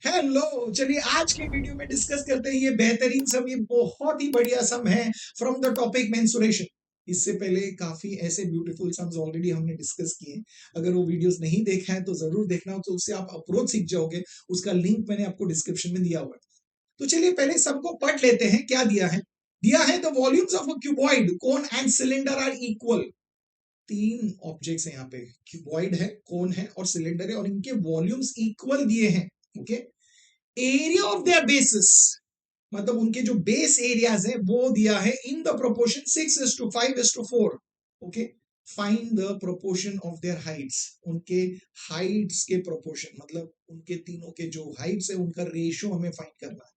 Hello, चलिए आज के वीडियो में डिस्कस करते हैं ये बेहतरीन सम, ये बहुत ही बढ़िया सम है फ्रॉम द टॉपिक मेंसुरेशन। इससे पहले काफी ऐसे ब्यूटीफुल सम्स ऑलरेडी हमने डिस्कस किए हैं। अगर वो वीडियोस नहीं देखा है तो जरूर देखना, तो उससे आप अप्रोच सीख जाओगे। उसका लिंक मैंने आपको डिस्क्रिप्शन में दिया हुआ है। तो चलिए पहले सबको पढ़ लेते हैं। क्या दिया है? दिया है the volumes of a cuboid, cone and cylinder are equal. तीन ऑब्जेक्ट्स हैं यहाँ पे, क्यूबॉइड है, कोन है और सिलेंडर है, और इनके वॉल्यूम्स इक्वल दिए हैं। Okay, area of their basis, मतलब उनके जो बेस एरियाज है वो दिया है in the proportion 6:5:4। Okay, find the proportion of their Heights, उनके हाइट्स के प्रोपोर्शन, मतलब उनके तीनों के जो हाइट्स है उनका रेशियो हमें फाइंड करना है।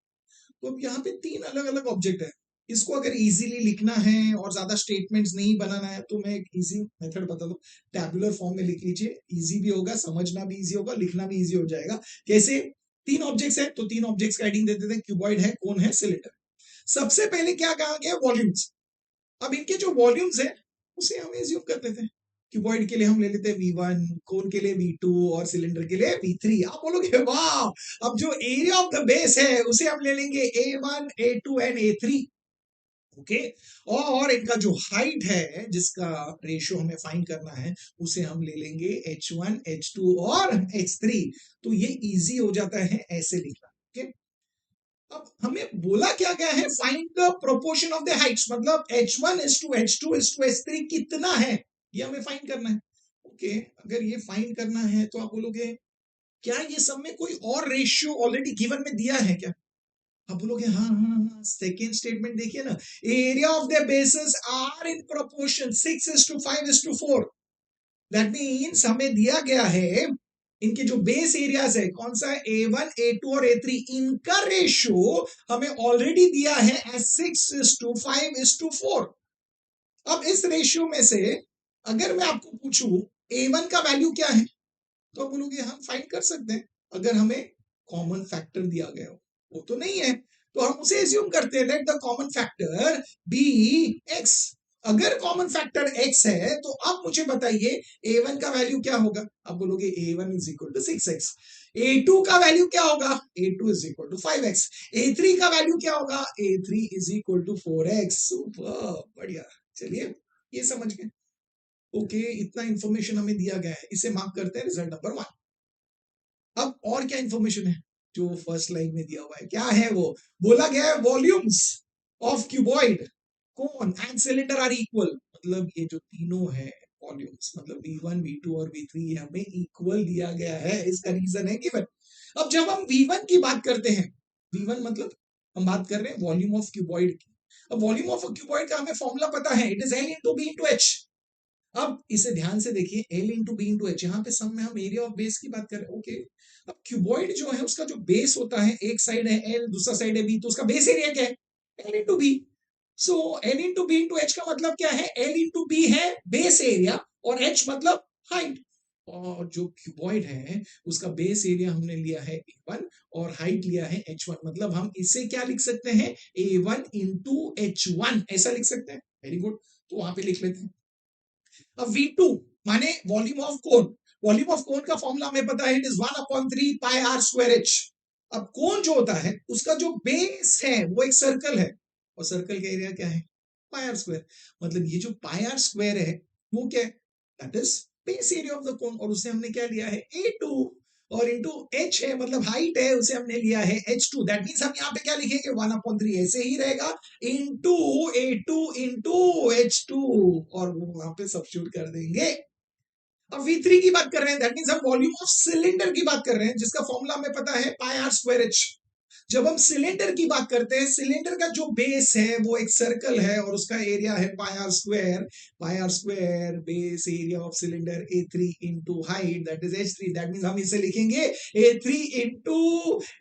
तो अब यहाँ पे तीन अलग अलग ऑब्जेक्ट है। इसको अगर इजीली लिखना है और ज्यादा स्टेटमेंट्स नहीं बनाना है तो मैं एक इजी मेथड बता दूं। टैबुलर फॉर्म में लिख लीजिए, इजी भी होगा, समझना भी इजी होगा, लिखना भी इजी हो जाएगा। कैसे? तीन ऑब्जेक्ट्स है तो तीन ऑब्जेक्ट्स का हेडिंग दे देते हैं, क्यूबॉइड है, कोन है, सिलेंडर। सबसे पहले क्या कहा गया? वॉल्यूम्स। अब इनके जो वॉल्यूम्स है उसे हम एज्यूम कर लेते हैं। क्यूबॉइड के लिए हम ले लेते हैं V1, कोन के लिए V2 और सिलेंडर के लिए V3। आप बोलोगे वाह, अब जो एरिया ऑफ द बेस है उसे हम ले लेंगे A1, A2 and A3। Okay, और इनका जो हाइट है जिसका रेशियो हमें फाइंड करना है उसे हम ले लेंगे H1, H2 और H3। तो ये इजी हो जाता है ऐसे लिखना। ओके, अब हमें बोला क्या गया है? Find the proportion of the Heights, मतलब H1:H2:H3 कितना है, ये हमें फाइंड करना है। ओके, अगर ये फाइंड करना है तो आप बोलोगे क्या ये सब में कोई और रेशियो ऑलरेडी गिवन में दिया है क्या? आप बोलोगे हाँ हाँ हाँ, सेकेंड स्टेटमेंट देखिए ना, area of the basis are in proportion 6:5:4। That means हमें दिया गया है इनके जो बेस एरियाज है, कौन सा है? A1, A2 और A3, इनका रेशियो हमें ऑलरेडी दिया है एज 6:5:4। अब इस रेशियो में से अगर मैं आपको पूछूं A1 का वैल्यू क्या है, तो आप बोलोगे हम फाइंड कर सकते हैं अगर हमें कॉमन फैक्टर दिया गया हो। वो तो नहीं है तो हम उसे एज्यूम करते हैं, let the common factor be x। अगर कॉमन फैक्टर x है तो अब मुझे बताइए a1 का वैल्यू क्या होगा? आप बोलोगे a1 is equal to 6x। a2 का वैल्यू क्या होगा? a2 is equal to 5x। a3 का वैल्यू क्या होगा? a3 is equal to 4x। Super, बढ़िया। चलिए ये समझ गए। ओके, इतना इंफॉर्मेशन हमें दिया गया है, इसे मार्क करते हैं रिजल्ट नंबर 1। अब और क्या इंफॉर्मेशन है जो फर्स्ट लाइन में दिया हुआ है? क्या है वो? बोला गया है volumes of cuboid, cone and cylinder are equal. मतलब ये जो तीनों है वॉल्यूम्स, मतलब V1, V2 और V3 हमें इक्वल दिया गया है, इसका रीजन है गिवन। अब जब हम V1 की बात करते हैं, V1 मतलब हम बात कर रहे हैं वॉल्यूम ऑफ क्यूबॉइड की। अब वॉल्यूम ऑफ क्यूबॉइड का हमें फॉर्मूला पता है, it is L into B into H। अब इसे ध्यान से देखिए, L into B into H, यहाँ पे सम में हम एरिया ऑफ बेस की बात कर रहे हैं। ओके, अब क्यूबॉइड जो है उसका जो बेस होता है, एक साइड है L, दूसरा साइड है B, तो उसका बेस एरिया क्या है? L into B. So L into B into H का मतलब क्या है? L इंटू बी है बेस एरिया और H मतलब हाइट। और जो क्यूबॉइड है उसका बेस एरिया हमने लिया है A1 और हाइट लिया है H1, मतलब हम इसे क्या लिख सकते हैं? A1 इंटू H1 ऐसा लिख सकते हैं। वेरी गुड, तो वहां पे लिख लेते हैं। अब V2 माने volume of cone. Volume of cone का फॉर्मूला हमें पता है, it is 1/3 pi r square h. अब कोन जो होता है उसका जो बेस है वो एक सर्कल है, और सर्कल का एरिया क्या है? Pi r square. मतलब ये जो पाई आर स्क्वायर है वो क्या है? That is base area of the cone, और उसे हमने क्या लिया है? A2। और इंटू H है मतलब हाइट है, उसे हमने लिया है H2। दैट मीन्स हम यहाँ पे क्या लिखेंगे? 1/3 ऐसे ही रहेगा, इंटू A2 इंटू H2, और वो वहां पे सब्स्टिट्यूट कर देंगे। अब V3 की बात कर रहे हैं, दैट मीन्स हम वॉल्यूम ऑफ सिलेंडर की बात कर रहे हैं जिसका फॉर्मूला हमें पता है पाई आर स्क्वायर एच। जब हम सिलेंडर की बात करते हैं, सिलेंडर का जो बेस है वो एक सर्कल है और उसका एरिया है pi r square. Pi r square base area of cylinder A3 into height that is H3। That means हम इसे लिखेंगे A3 इंटू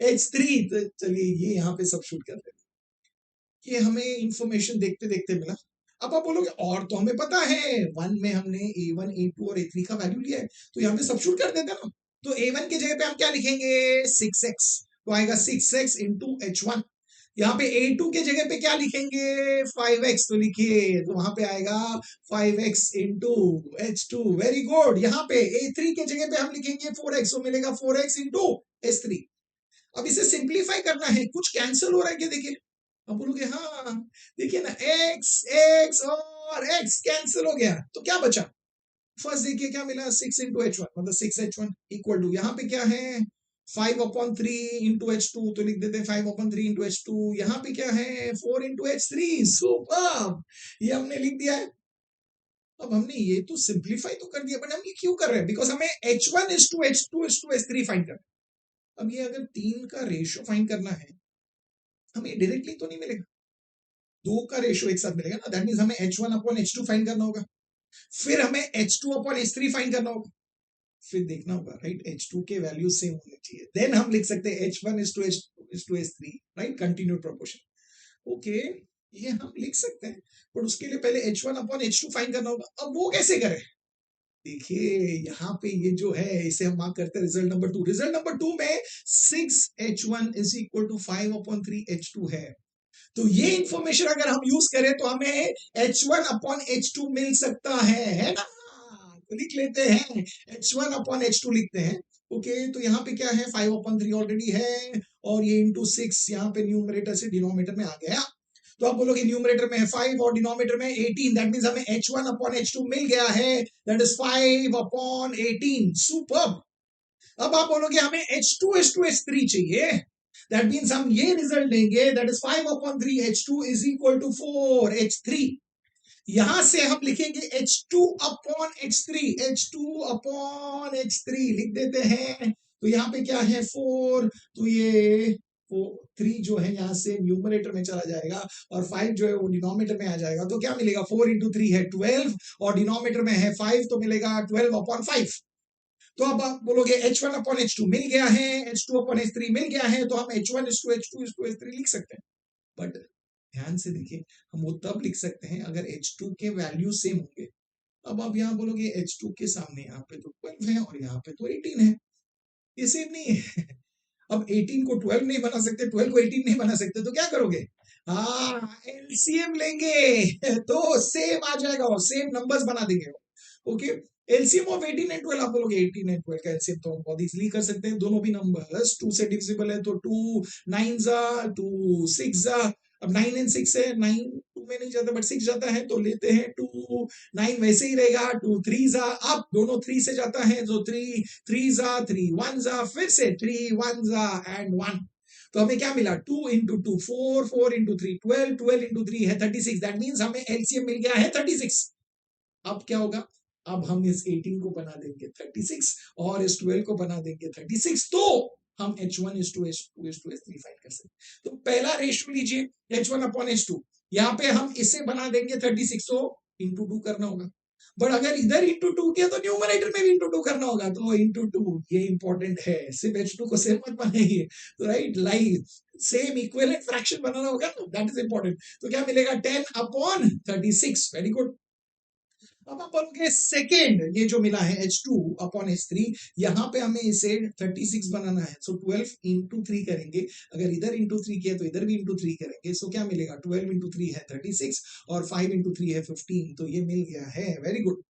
H3। तो चलिए ये यहाँ पे सब्स्टिट्यूट कर देते हैं। ये हमें इंफॉर्मेशन देखते देखते मिला। अब आप बोलोगे और तो हमें पता है, वन में हमने A1, A2 और A3 का वैल्यू लिया है, तो यहाँ पे सब्स्टिट्यूट कर देते हैं ना। तो A1 की जगह पे हम क्या लिखेंगे? 6x। तो आएगा 6x इंटू H1। यहाँ पे A2 के जगह पे क्या लिखेंगे? 5x। तो लिखिए, तो वहां पे आएगा 5x into H2। Very good. यहाँ पे A3 के जगह पे हम लिखेंगे 4x, तो मिलेगा 4x इंटू H3। अब इसे सिंप्लीफाई करना है, कुछ कैंसिल हो रहा है क्या? देखिए, अब बोलोगे हाँ, देखिए ना, x और x कैंसिल हो गया, तो क्या बचा? फर्स्ट देखिए क्या मिला, 6 × H1, मतलब 6H1 इक्वल टू, यहाँ पे क्या है 5/3 × H2, तो लिख देते हैं 5/3 × H2, यहाँ पे क्या है 4 × H3, सुपर, ये हमने लिख दिया है। अब हमने ये तो सिंप्लीफाई तो कर दिया, बट हम ये क्यों कर रहे हैं? बिकॉज हमें H1:H2:H3 फाइंड करना है। अब ये अगर 3 का रेशियो फाइंड करना है, हमें डायरेक्टली तो नहीं मिलेगा, 2 का रेशियो एक साथ मिलेगा ना, दैट मींस हमें H1/H2 फाइंड करना होगा, फिर हमें H2/H3 फाइंड करना होगा, फिर देखना होगा, राइट, H2 के वैल्यू सेम होने चाहिए, देन हम लिख सकते हैं H1:H2:H3, right, continued proportion. Okay, ये हम लिख सकते हैं, बट उसके लिए पहले H1/H2 फाइंड करना होगा। अब वो कैसे करें? देखिए यहाँ पे ये जो है, इसे हम मार्क करते हैं रिजल्ट नंबर 2। रिजल्ट नंबर 2 में 6H1 = 5/3H2 है। तो ये इंफॉर्मेशन अगर हम यूज करें तो हमें H1/H2 मिल सकता है ना? तो लिख लेते हैं, H1/H2 लिखते हैं। ओके, तो यहाँ पे क्या है 5/3 ऑलरेडी है, और ये इंटू 6 यहाँ पे न्यूमरेटर से डिनोमिनेटर में आ गया। तो आप बोलोगे न्यूमरेटर में है 5 और डिनोमिनेटर में 18, दैट मींस हमें H1/H2 मिल गया है, दैट इज 5/18, सुपर। अब आप बोलोगे हमें H2:H3 चाहिए, दैट मींस हम ये रिजल्ट लेंगे, दैट इज 5/3 H2 = 4H3। यहां से हम लिखेंगे H2/H3 लिख देते हैं। तो यहाँ पे क्या है 4, तो ये 3 जो है यहाँ से न्यूमरेटर में चला जाएगा, और 5 जो है वो डिनोमिनेटर में आ जाएगा। तो क्या मिलेगा, 4 × 3 है 12, और डिनोमिनेटर में है 5, तो मिलेगा 12/5। तो अब आप बोलोगे H1/H2 मिल गया है, H2/H3 मिल गया है, तो हम H1:H2:H3 लिख सकते हैं। बट ध्यान से देखिए, हम वो तब लिख सकते हैं अगर H2 के वैल्यू सेम होंगे। अब आप यहाँ बोलोगे H2 के सामने यहाँ पे तो 12 है और यहाँ पे तो 18 है, ये सेम नहीं है। अब 18 को 12 नहीं बना सकते, 12 को 18 नहीं बना सकते, तो क्या करोगे? हाँ, एलसीएम लेंगे तो सेम आ जाएगा और सेम नंबर्स बना देंगे। ओके, एलसीएम ऑफ 18 एंड 12, आप बोलोगे 18 एंड 12 का एलसीएम तो हम बहुत इजीली कर सकते हैं, दोनों भी नंबर्स 2 से डिविजिबल है, तो 2 9 2 6 अब 9 and 6 है, 9 2 में नहीं जाता बट 6 जाता है, तो लेते हैं 2 9 वैसे ही रहेगा, 2 3 अब दोनों 3 से जाता है, तो 3 3 3 1 फिर से 3 1 एंड 1, तो हमें क्या मिला 2 × 2 4 4 × 3 12 12 × 3 है 36, दैट मींस हमें एलसीएम मिल गया है 36। अब क्या होगा, अब हम इस 18 को बना देंगे 36 और इस 12 को बना देंगे 36, तो हम H1:H2:H3 फाइंड कर सकते हैं। तो पहला रेशियो लीजिए H1/H2, यहाँ पे हम इसे बना देंगे 36, तो इंटू 2 करना होगा, बट अगर इधर इंटू 2 किया तो न्यूमरेटर में भी इंटू 2 करना होगा, तो इंटू 2 ये इंपॉर्टेंट है, सिर्फ H2 को सेम मत बनाइए, तो right, like same equivalent fraction बनाना होगा, तो दैट इज इंपॉर्टेंट। तो क्या मिलेगा 10/36, वेरी गुड। अब आप बोलोगे सेकेंड, ये जो मिला है H2/H3, यहाँ पे हमें इसे 36 बनाना है, सो 12 × 3 करेंगे, अगर इधर इंटू 3 किया तो इधर भी इंटू 3 करेंगे, सो क्या मिलेगा 12 × 3 है 36 और 5 × 3 है 15, तो ये मिल गया है, वेरी गुड।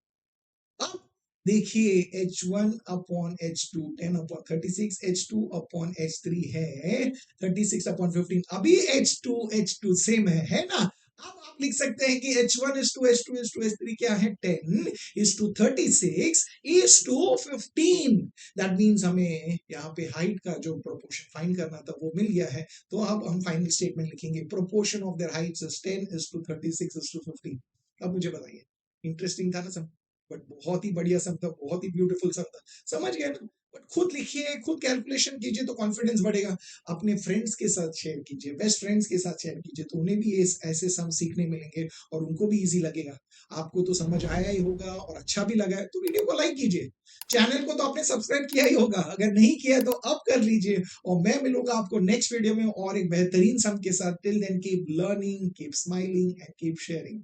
अब देखिए H1/H2 10/36, H2/H3 है 36/15, अभी H2 सेम है ना? अब आप लिख सकते हैं कि H1:H2:H3 क्या है 10:36:15, दैट मींस हमें यहाँ पे हाइट का जो प्रोपोर्शन फाइंड करना था वो मिल गया है, तो अब हम फाइनल स्टेटमेंट लिखेंगे proportion of their Heights is 10:36:15। अब मुझे बताइए, इंटरेस्टिंग था ना सब, बट बहुत ही बढ़िया सम था, बहुत ही ब्यूटीफुल सम था, समझ गए ना? बट खुद लिखिए, खुद कैलकुलेशन कीजिए तो कॉन्फिडेंस बढ़ेगा, अपने फ्रेंड्स के साथ शेयर कीजिए, बेस्ट फ्रेंड्स के साथ शेयर कीजिए, तो उन्हें भी ऐसे सम सीखने मिलेंगे और उनको भी इजी लगेगा। आपको तो समझ आया ही होगा और अच्छा भी लगा है, तो वीडियो को लाइक कीजिए, चैनल को तो आपने सब्सक्राइब किया ही होगा, अगर नहीं किया तो अब कर लीजिए, और मैं मिलूंगा आपको नेक्स्ट वीडियो में और एक बेहतरीन सम के साथ। Till then keep learning, keep smiling and keep sharing.